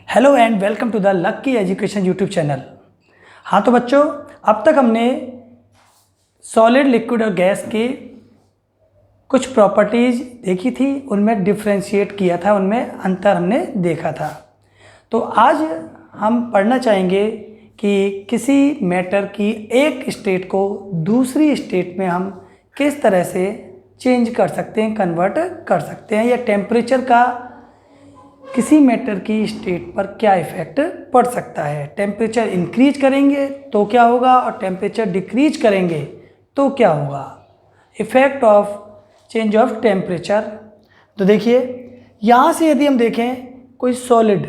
Hello and welcome to the Lucky Education YouTube channel. हाँ तो बच्चों, अब तक हमने सॉलिड, लिक्विड और गैस के कुछ प्रॉपर्टीज़ देखी थी, उनमें डिफ्रेंशिएट किया था, उनमें अंतर हमने देखा था। तो आज हम पढ़ना चाहेंगे कि किसी मैटर की एक स्टेट को दूसरी स्टेट में हम किस तरह से चेंज कर सकते हैं, कन्वर्ट कर सकते हैं, या टेम्परेचर का किसी मैटर की स्टेट पर क्या इफेक्ट पड़ सकता है। टेम्परेचर इंक्रीज करेंगे तो क्या होगा और टेम्परेचर डिक्रीज करेंगे तो क्या होगा, effect of change of temperature. तो देखिए, यहाँ से यदि हम देखें कोई सॉलिड,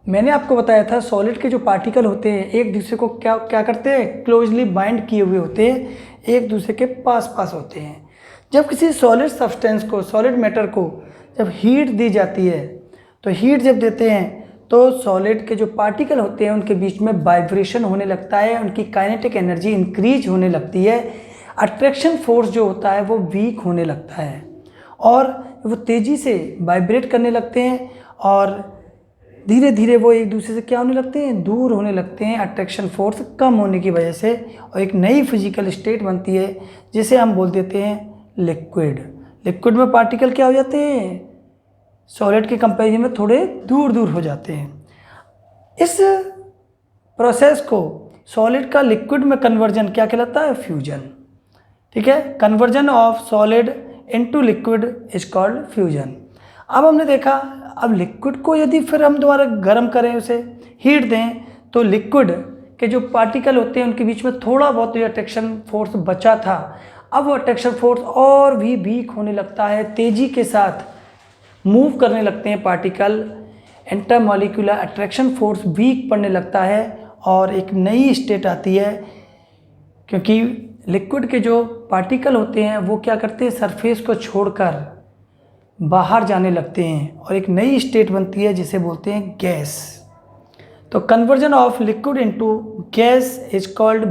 मैंने आपको बताया था सॉलिड के जो पार्टिकल होते हैं एक दूसरे को क्या क्या करते हैं, क्लोजली बाइंड किए हुए होते हैं, एक दूसरे के पास पास होते हैं। जब किसी सॉलिड सब्सटेंस को, सॉलिड मैटर को जब हीट दी जाती है, तो हीट जब देते हैं तो सॉलिड के जो पार्टिकल होते हैं उनके बीच में वाइब्रेशन होने लगता है, उनकी काइनेटिक एनर्जी इंक्रीज होने लगती है, अट्रैक्शन फोर्स जो होता है वो वीक होने लगता है और वो तेज़ी से वाइब्रेट करने लगते हैं और धीरे धीरे वो एक दूसरे से क्या होने लगते हैं, दूर होने लगते हैं, अट्रैक्शन फोर्स कम होने की वजह से, और एक नई फिजिकल स्टेट बनती है जिसे हम बोल देते हैं लिक्विड। लिक्विड में पार्टिकल क्या हो जाते हैं, सॉलिड के कंपैरिजन में थोड़े दूर दूर हो जाते हैं। इस प्रोसेस को सॉलिड का लिक्विड में कन्वर्जन क्या कहलाता है, फ्यूजन। ठीक है, conversion of solid into liquid is called fusion. अब हमने देखा, अब लिक्विड को यदि फिर हम दोबारा गर्म करें, उसे हीट दें, तो लिक्विड के जो पार्टिकल होते हैं उनके बीच में थोड़ा बहुत जो अट्रैक्शन फोर्स बचा था, अब वो अट्रैक्शन फोर्स और भी वीक होने लगता है, तेज़ी के साथ मूव करने लगते हैं particle, intermolecular attraction force week पड़ने लगता है और एक नई स्टेट आती है, क्योंकि लिक्विड के जो पार्टिकल होते हैं वो क्या करते हैं, सरफेस को छोड़कर बाहर जाने लगते हैं और एक नई स्टेट बनती है जिसे बोलते हैं गैस। तो conversion of liquid into gas is called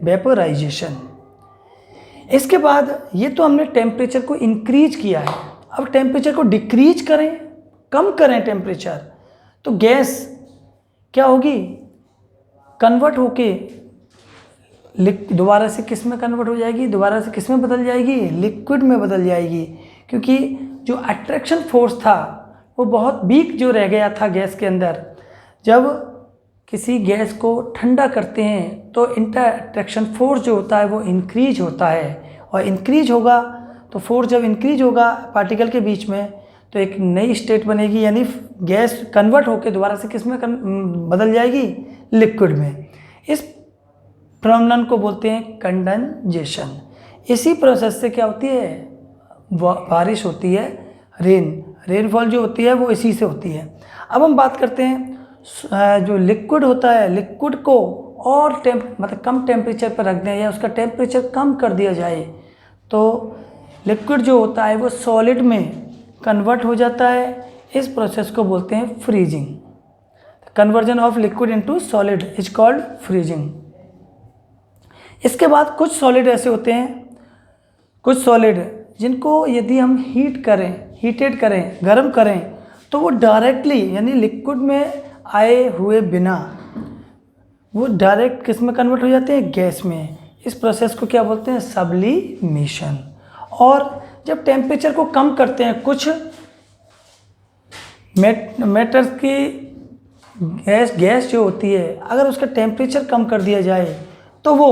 vaporisation. इसके बाद ये तो हमने टेम्परेचर को इंक्रीज किया है, अब टेम्परेचर को डिक्रीज करें, कम करें टेम्परेचर, तो गैस क्या होगी, कन्वर्ट होके दोबारा से किस में कन्वर्ट हो जाएगी, दोबारा से किस में बदल जाएगी, लिक्विड में बदल जाएगी, क्योंकि जो अट्रैक्शन फोर्स था वो बहुत वीक जो रह गया था गैस के अंदर। जब किसी गैस को ठंडा करते हैं तो इंटर अट्रैक्शन फोर्स जो होता है वो इंक्रीज होता है, और इंक्रीज होगा तो फोर्स जब इंक्रीज होगा पार्टिकल के बीच में तो एक नई स्टेट बनेगी, यानी गैस कन्वर्ट होकर दोबारा से किस में बदल जाएगी, लिक्विड में। इस फिनोमेनन को बोलते हैं कंडेंसेशन। इसी प्रोसेस से क्या होती है, बारिश होती है, रेनफॉल जो होती है वो इसी से होती है। अब हम बात करते हैं जो लिक्विड होता है, लिक्विड को और मतलब कम टेम्परेचर पर रख दें या उसका टेम्परेचर कम कर दिया जाए तो लिक्विड जो होता है वो सॉलिड में कन्वर्ट हो जाता है। इस प्रोसेस को बोलते हैं freezing. Conversion of liquid into solid is called freezing. इसके बाद कुछ सॉलिड ऐसे होते हैं, कुछ सॉलिड जिनको यदि हम हीटेड करें, गर्म करें, तो वो डायरेक्टली यानी लिक्विड में आए हुए बिना वो डायरेक्ट किस में कन्वर्ट हो जाते हैं, गैस में। इस प्रोसेस को क्या बोलते हैं, सब्लिमेशन। और जब टेम्परेचर को कम करते हैं, कुछ मैटर्स की गैस जो होती है अगर उसका टेम्परेचर कम कर दिया जाए तो वो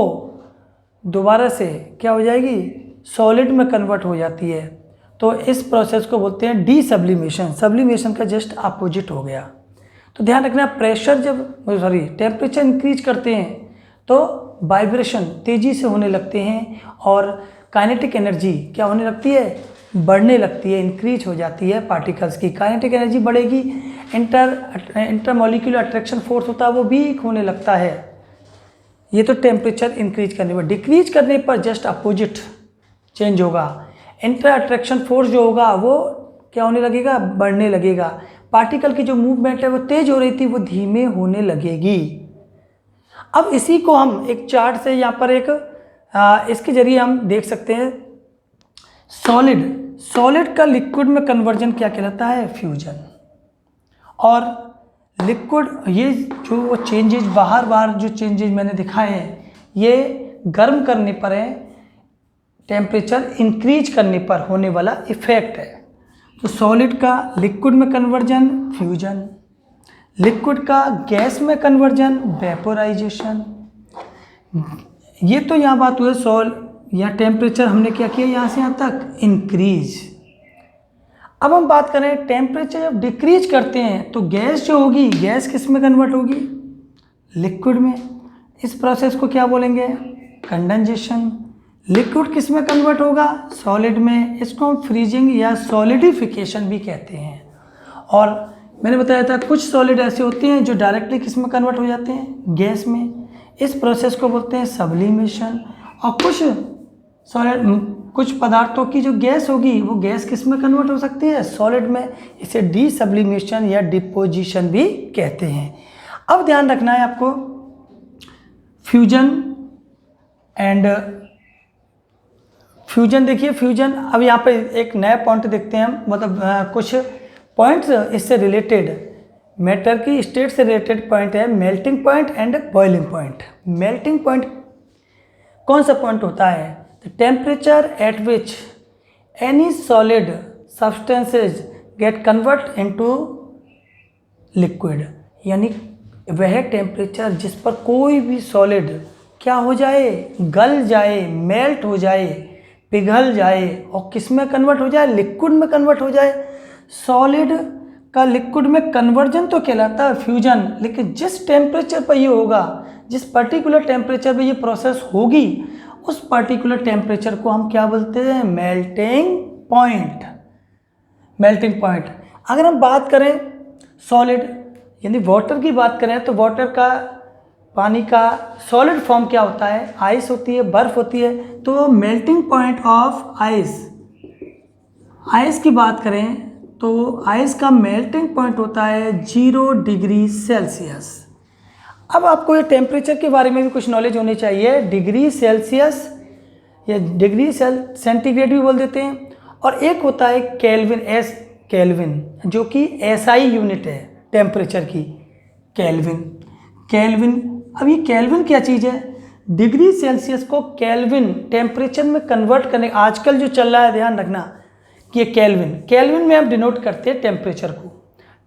दोबारा से क्या हो जाएगी, सॉलिड में कन्वर्ट हो जाती है। तो इस प्रोसेस को बोलते हैं डीसब्लिमेशन। सब्लिमेशन का जस्ट अपोजिट हो गया। तो ध्यान रखना, प्रेशर टेम्परेचर इंक्रीज करते हैं तो वाइब्रेशन तेज़ी से होने लगते हैं और काइनेटिक एनर्जी क्या होने लगती है, बढ़ने लगती है, इंक्रीज हो जाती है। पार्टिकल्स की काइनेटिक एनर्जी बढ़ेगी, इंटरमॉलिक्यूलर अट्रैक्शन फोर्स होता है वो वीक होने लगता है। ये तो टेम्परेचर इंक्रीज करने पर, डिक्रीज करने पर जस्ट अपोजिट चेंज होगा। इंटर अट्रैक्शन फोर्स जो होगा वो क्या होने लगेगा, बढ़ने लगेगा। पार्टिकल की जो मूवमेंट है वो तेज हो रही थी वो धीमे होने लगेगी। अब इसी को हम एक चार्ट से यहाँ पर इसके जरिए हम देख सकते हैं, सॉलिड का लिक्विड में कन्वर्जन क्या कहलाता है, फ्यूजन। और लिक्विड, ये जो चेंजेज बाहर जो चेंजेज मैंने दिखाए हैं ये गर्म करने पर है, टेम्परेचर इंक्रीज करने पर होने वाला इफेक्ट है। तो सॉलिड का लिक्विड में कन्वर्जन फ्यूजन, लिक्विड का गैस में कन्वर्जन वेपोराइजेशन। ये तो यहाँ बात हुई या टेम्परेचर हमने क्या किया यहाँ से यहाँ तक इंक्रीज। अब हम बात करें टेम्परेचर जब डिक्रीज करते हैं तो गैस जो होगी, गैस किस में कन्वर्ट होगी, लिक्विड में। इस प्रोसेस को क्या बोलेंगे, कंडेंसेशन। लिक्विड किस में कन्वर्ट होगा, सॉलिड में। इसको हम फ्रीजिंग या सॉलिडिफिकेशन भी कहते हैं। और मैंने बताया था कुछ सॉलिड ऐसे होते हैं जो डायरेक्टली किस में कन्वर्ट हो जाते हैं, गैस में। इस प्रोसेस को बोलते हैं सब्लिमेशन। और कुछ पदार्थों की जो गैस होगी वो गैस किस में कन्वर्ट हो सकती है, सॉलिड में। इसे डीसब्लिमेशन या डिपोजिशन भी कहते हैं। अब ध्यान रखना है आपको फ्यूजन एंड फ्यूजन। देखिए फ्यूजन, अब यहाँ पे एक नया पॉइंट देखते हैं हम, मतलब कुछ पॉइंट्स इससे रिलेटेड, मैटर की स्टेट से रिलेटेड पॉइंट है, melting point and boiling point. Melting point कौन सा पॉइंट होता है, temperature at which any solid substances gate convert into liquid, यानी वह टेम्परेचर जिस पर कोई भी सॉलिड क्या हो जाए, गल जाए, मेल्ट हो जाए, पिघल जाए और किस में कन्वर्ट हो जाए, लिक्विड में कन्वर्ट हो जाए। सॉलिड का लिक्विड में कन्वर्जन तो कहलाता है फ्यूजन, लेकिन जिस टेम्परेचर पर ये होगा, जिस पर्टिकुलर टेम्परेचर पर ये प्रोसेस होगी, उस पर्टिकुलर टेम्परेचर को हम क्या बोलते हैं, मेल्टिंग पॉइंट। Melting point. अगर हम बात करें सॉलिड यानी वाटर की बात करें तो वाटर का, पानी का सॉलिड फॉर्म क्या होता है, आइस होती है, बर्फ़ होती है। तो melting point of ice, ice की बात करें तो आइस का मेल्टिंग पॉइंट होता है 0 डिग्री सेल्सियस। अब आपको ये टेम्परेचर के बारे में भी कुछ नॉलेज होनी चाहिए। डिग्री सेल्सियस या डिग्री सेंटीग्रेड भी बोल देते हैं, और एक होता है केल्विन, केल्विन, जो कि एसआई यूनिट है टेम्परेचर की, केल्विन। अब ये केल्विन क्या चीज़ है, डिग्री सेल्सियस को केल्विन टेम्परेचर में कन्वर्ट करने, आजकल जो चल रहा है ध्यान रखना कि ये केल्विन में हम डिनोट करते हैं टेम्परेचर को।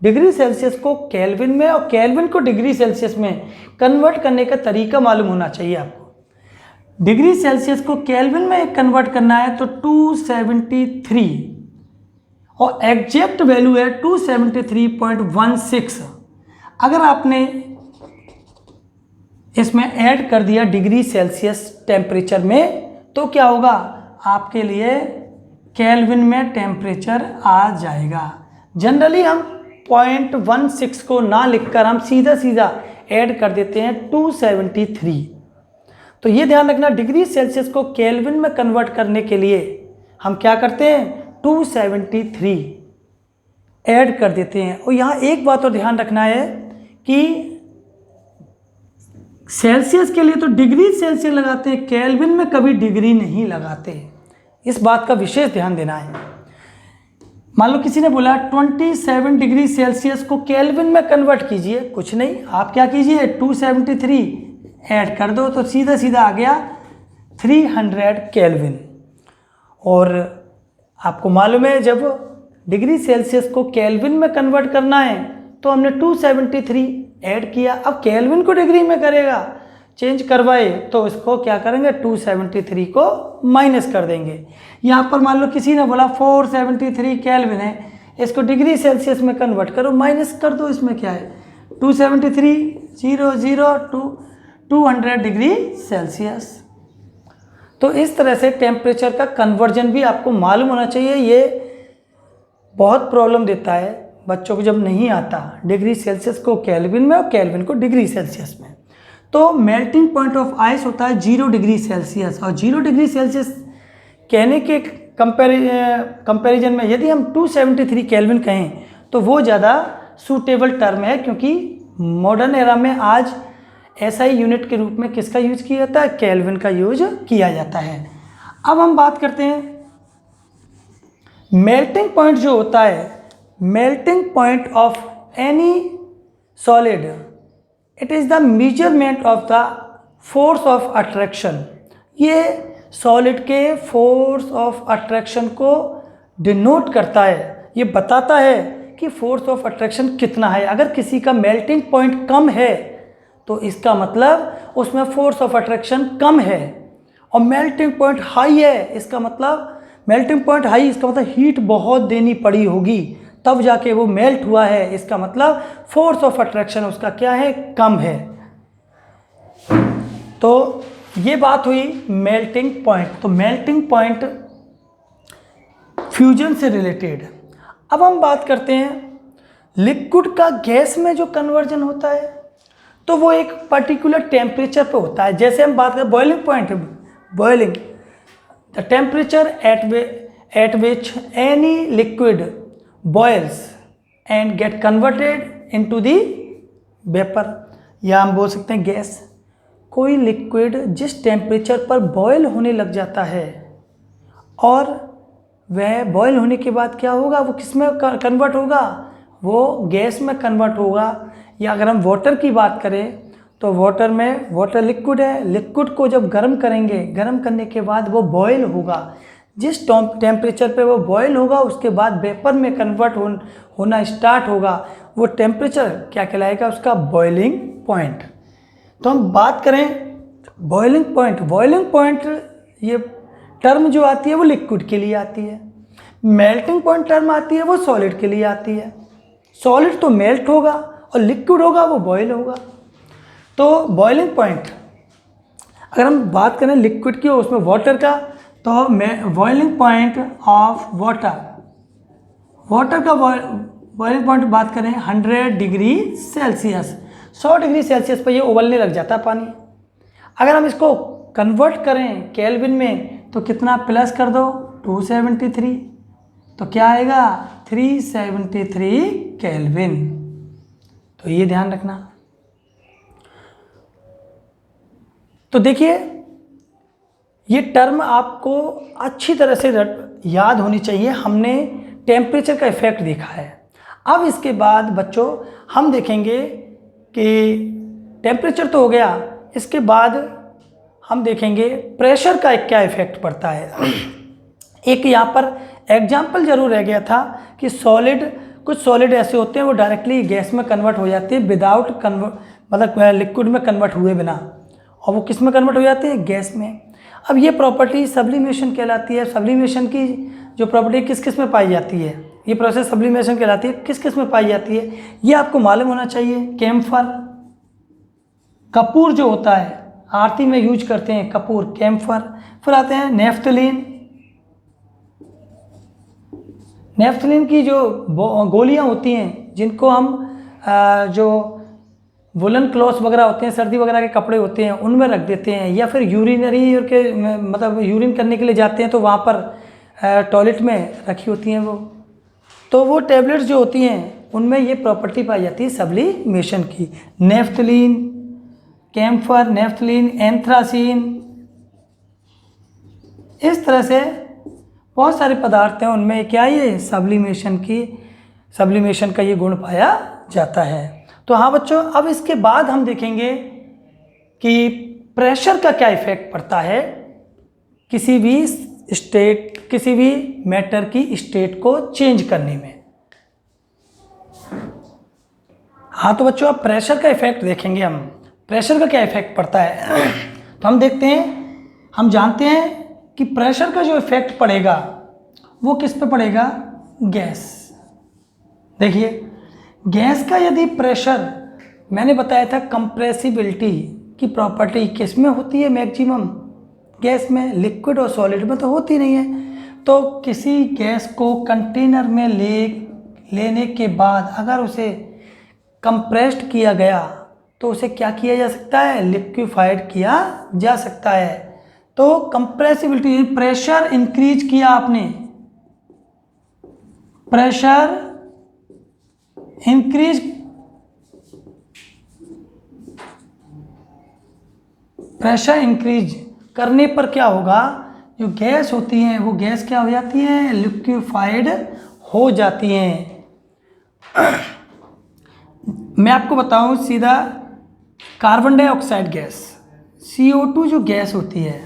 डिग्री सेल्सियस को केल्विन में और केल्विन को डिग्री सेल्सियस में कन्वर्ट करने का तरीका मालूम होना चाहिए आपको। डिग्री सेल्सियस को केल्विन में कन्वर्ट करना है तो 273 और एग्जैक्ट वैल्यू है 273.16। अगर आपने इसमें ऐड कर दिया डिग्री सेल्सियस टेम्परेचर में तो क्या होगा, आपके लिए केल्विन में टेम्परेचर आ जाएगा। जनरली हम 0.16 को ना लिखकर हम सीधा ऐड कर देते हैं 273। तो ये ध्यान रखना, डिग्री सेल्सियस को केल्विन में कन्वर्ट करने के लिए हम क्या करते हैं, 273 ऐड कर देते हैं। और यहाँ एक बात और ध्यान रखना है कि सेल्सियस के लिए तो डिग्री सेल्सियस लगाते हैं, केल्विन में कभी डिग्री नहीं लगाते। इस बात का विशेष ध्यान देना है। मान लो किसी ने बोला 27 डिग्री सेल्सियस को केल्विन में कन्वर्ट कीजिए, कुछ नहीं, आप क्या कीजिए 273 ऐड कर दो तो सीधा आ गया 300 केल्विन। और आपको मालूम है जब डिग्री सेल्सियस को केल्विन में कन्वर्ट करना है तो हमने 273 ऐड किया। अब केल्विन को डिग्री में करेगा, चेंज करवाए तो इसको क्या करेंगे, 273 को माइनस कर देंगे। यहाँ पर मान लो किसी ने बोला 473 केल्विन है, इसको डिग्री सेल्सियस में कन्वर्ट करो, माइनस कर दो, इसमें क्या है 273 200 डिग्री सेल्सियस। तो इस तरह से टेम्परेचर का कन्वर्जन भी आपको मालूम होना चाहिए। ये बहुत प्रॉब्लम देता है बच्चों को जब नहीं आता, डिग्री सेल्सियस को केल्विन में और केल्विन को डिग्री सेल्सियस में। तो मेल्टिंग पॉइंट ऑफ आइस होता है 0 डिग्री सेल्सियस, और 0 डिग्री सेल्सियस कहने के कंपैरिजन में यदि हम 273 केल्विन कहें तो वो ज़्यादा सूटेबल टर्म है, क्योंकि मॉडर्न एरा में आज एसआई यूनिट के रूप में किसका यूज किया जाता है, केल्विन का यूज किया जाता है। अब हम बात करते हैं मेल्टिंग पॉइंट जो होता है, melting point of any solid, it is the measurement of the force of attraction. ये सॉलिड के फोर्स ऑफ अट्रैक्शन को डिनोट करता है, ये बताता है कि फोर्स ऑफ अट्रैक्शन कितना है। अगर किसी का मेल्टिंग पॉइंट कम है तो इसका मतलब उसमें फोर्स ऑफ अट्रैक्शन कम है, और मेल्टिंग पॉइंट हाई है इसका मतलब मेल्टिंग पॉइंट हाई इसका मतलब हीट बहुत देनी पड़ी होगी तब जाके वो मेल्ट हुआ है, इसका मतलब फोर्स ऑफ अट्रैक्शन उसका क्या है, कम है। तो ये बात हुई मेल्टिंग पॉइंट। तो मेल्टिंग पॉइंट फ्यूजन से रिलेटेड। अब हम बात करते हैं लिक्विड का गैस में जो कन्वर्जन होता है, तो वो एक पर्टिकुलर टेम्परेचर पे होता है। जैसे हम बात करें boiling point, boiling the temperature at which any liquid boils and get converted into the vapour, या हम बोल सकते हैं गैस। कोई लिक्विड जिस टेम्परेचर पर बॉयल होने लग जाता है और वह बॉयल होने के बाद क्या होगा, वो किस में कन्वर्ट होगा, वो गैस में कन्वर्ट होगा। या अगर हम वाटर की बात करें तो वाटर में, वाटर लिक्विड है, लिक्विड को जब गर्म करेंगे, गर्म करने के बाद वो बॉयल होगा। जिस टेम्परेचर पे वो बॉयल होगा उसके बाद वेपर में कन्वर्ट होना स्टार्ट होगा, वो टेम्परेचर क्या कहलाएगा, उसका बॉइलिंग पॉइंट। तो हम बात करें बॉइलिंग पॉइंट, बॉइलिंग पॉइंट ये टर्म जो आती है वो लिक्विड के लिए आती है, मेल्टिंग पॉइंट टर्म आती है वो सॉलिड के लिए आती है। सॉलिड तो मेल्ट होगा और लिक्विड होगा वो बॉयल होगा। तो बॉइलिंग पॉइंट अगर हम बात करें लिक्विड की, उसमें वाटर का, तो boiling point of water, water का बॉइलिंग पॉइंट बात करें 100 डिग्री सेल्सियस, 100 डिग्री सेल्सियस पर ये उबलने लग जाता है पानी। अगर हम इसको कन्वर्ट करें केल्विन में तो कितना, प्लस कर दो 273, तो क्या आएगा 373 केल्विन। तो ये ध्यान रखना। तो देखिए ये टर्म आपको अच्छी तरह से याद होनी चाहिए। हमने टेम्परेचर का इफेक्ट देखा है। अब इसके बाद बच्चों हम देखेंगे कि टेम्परेचर तो हो गया, इसके बाद हम देखेंगे प्रेशर का क्या इफेक्ट पड़ता है। एक यहाँ पर एग्जाम्पल जरूर रह गया था कि सॉलिड, कुछ सॉलिड ऐसे होते हैं वो डायरेक्टली गैस में कन्वर्ट हो जाते हैं विदाउट मतलब लिक्विड में कन्वर्ट हुए बिना, और वो किस में कन्वर्ट हो जाते हैं, गैस में। अब ये प्रॉपर्टी सब्लिमेशन कहलाती है। सब्लिमेशन की जो प्रॉपर्टी किस किस में पाई जाती है, ये प्रोसेस सब्लिमेशन कहलाती है, किस किस में पाई जाती है ये आपको मालूम होना चाहिए। कैम्फर, कपूर जो होता है आरती में यूज करते हैं कपूर, कैम्फर। फिर आते हैं नेफ्थलीन, नेफ्थलीन की जो गोलियां होती हैं जिनको हम जो वुलन क्लॉथ्स वगैरह होते हैं, सर्दी वगैरह के कपड़े होते हैं उनमें रख देते हैं, या फिर यूरिनरी के मतलब यूरिन करने के लिए जाते हैं तो वहाँ पर टॉयलेट में रखी होती हैं वो। तो वो टैबलेट्स जो होती हैं उनमें ये प्रॉपर्टी पाई जाती है सब्लिमेशन की। नेफ्थलीन, कैम्फर, नेफ्थलीन, एंथ्रासीन, इस तरह से बहुत सारे पदार्थ हैं उनमें क्या ये सब्लिमेशन का ये गुण पाया जाता है। तो हाँ बच्चों, अब इसके बाद हम देखेंगे कि प्रेशर का क्या इफेक्ट पड़ता है किसी भी स्टेट, किसी भी मैटर की स्टेट को चेंज करने में। हाँ तो बच्चों अब प्रेशर का इफेक्ट देखेंगे हम। प्रेशर का क्या इफेक्ट पड़ता है तो हम देखते हैं, हम जानते हैं कि प्रेशर का जो इफेक्ट पड़ेगा वो किस पे पड़ेगा, गैस। देखिए गैस का यदि प्रेशर, मैंने बताया था कंप्रेसिबिलिटी की प्रॉपर्टी किस में होती है, मैक्सिमम गैस में, लिक्विड और सॉलिड में तो होती नहीं है। तो किसी गैस को कंटेनर में लेने के बाद अगर उसे कंप्रेस्ड किया गया तो उसे क्या किया जा सकता है, लिक्विफाइड किया जा सकता है। तो कंप्रेसिबिलिटी, प्रेशर इंक्रीज किया आपने, प्रेशर इंक्रीज, प्रेशर इंक्रीज करने पर क्या होगा, जो गैस होती हैं वो गैस क्या हो जाती है, लिक्विफाइड हो जाती हैं। मैं आपको बताऊं सीधा, कार्बन डाइऑक्साइड गैस CO2 जो गैस होती है,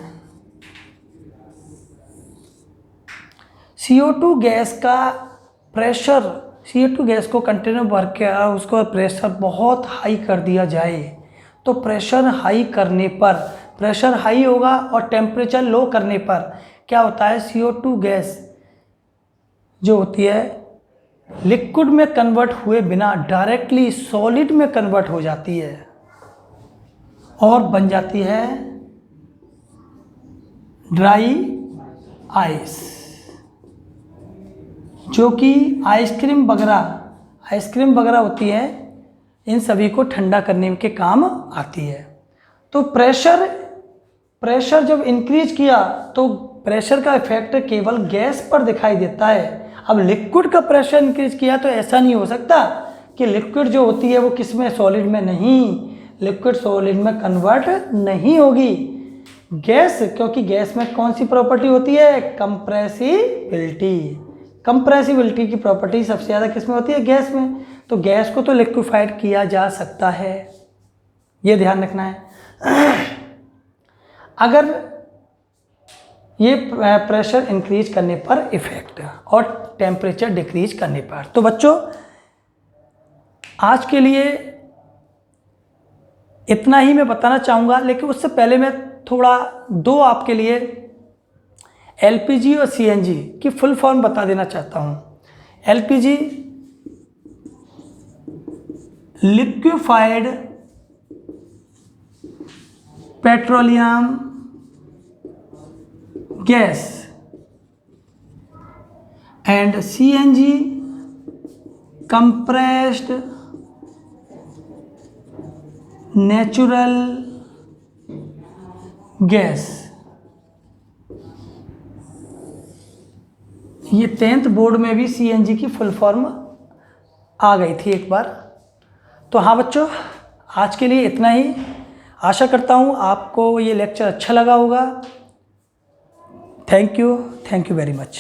CO2 गैस का प्रेशर, CO2 गैस को कंटेनर भर के उसको प्रेशर बहुत हाई कर दिया जाए तो प्रेशर हाई करने पर, प्रेशर हाई होगा और टेम्परेचर लो करने पर क्या होता है, CO2 गैस जो होती है लिक्विड में कन्वर्ट हुए बिना डायरेक्टली सॉलिड में कन्वर्ट हो जाती है और बन जाती है ड्राई आइस, जो कि आइसक्रीम वगैरह होती है, इन सभी को ठंडा करने के काम आती है। तो प्रेशर जब इंक्रीज किया तो प्रेशर का इफेक्ट केवल गैस पर दिखाई देता है। अब लिक्विड का प्रेशर इंक्रीज किया तो ऐसा नहीं हो सकता कि लिक्विड जो होती है वो किस में, सॉलिड में नहीं, लिक्विड सॉलिड में कन्वर्ट नहीं होगी गैस, क्योंकि गैस में कौन सी प्रॉपर्टी होती है, कंप्रेसिबिलिटी की प्रॉपर्टी सबसे ज़्यादा किस में होती है, गैस में। तो गैस को तो लिक्विफाइड किया जा सकता है, ये ध्यान रखना है। अगर ये प्रेशर इंक्रीज करने पर इफेक्ट और टेम्परेचर डिक्रीज करने पर। तो बच्चों आज के लिए इतना ही मैं बताना चाहूँगा, लेकिन उससे पहले मैं थोड़ा दो आपके लिए LPG और CNG की फुल फॉर्म बता देना चाहता हूँ। LPG liquefied petroleum gas and CNG compressed natural gas. ये 10th बोर्ड में भी CNG की फुल फॉर्म आ गई थी एक बार। तो हाँ बच्चों, आज के लिए इतना ही। आशा करता हूँ आपको ये लेक्चर अच्छा लगा होगा। Thank you very much.